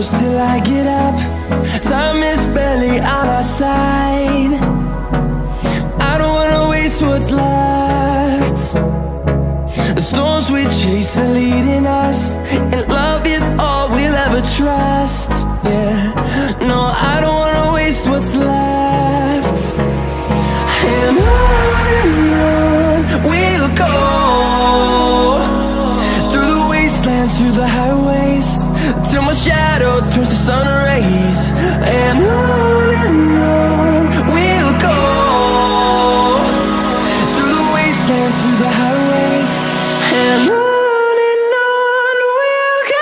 close till I get up. Time is barely on our side. I don't wanna waste what's left. The storms we chase are leading us, and love is all we'll ever trust. Yeah, no, I don't wanna waste what's left. And on we'll go, through the wastelands, through the highways, till my shadow turns to sun rays. And on we'll go, through the wastelands, through the highways, and on we'll go.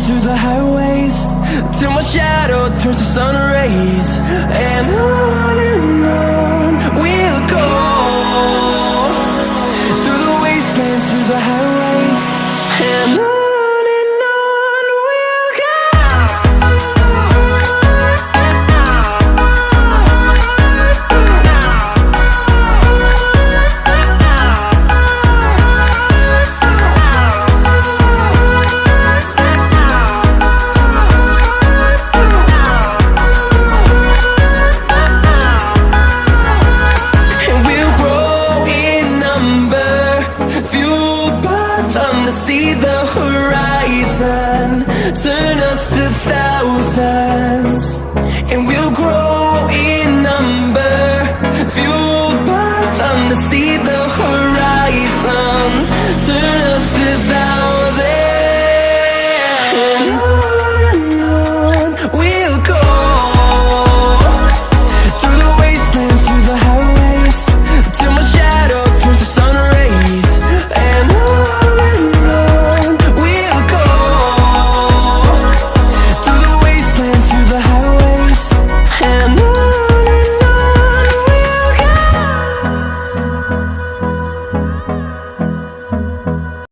Through the highways, till my shadow turns to sun rays. And on we'll go, through the wastelands, through the highways, and on we'll go. See the horizon, turn us to thousands, and we'll grow in number, fueled by them to see the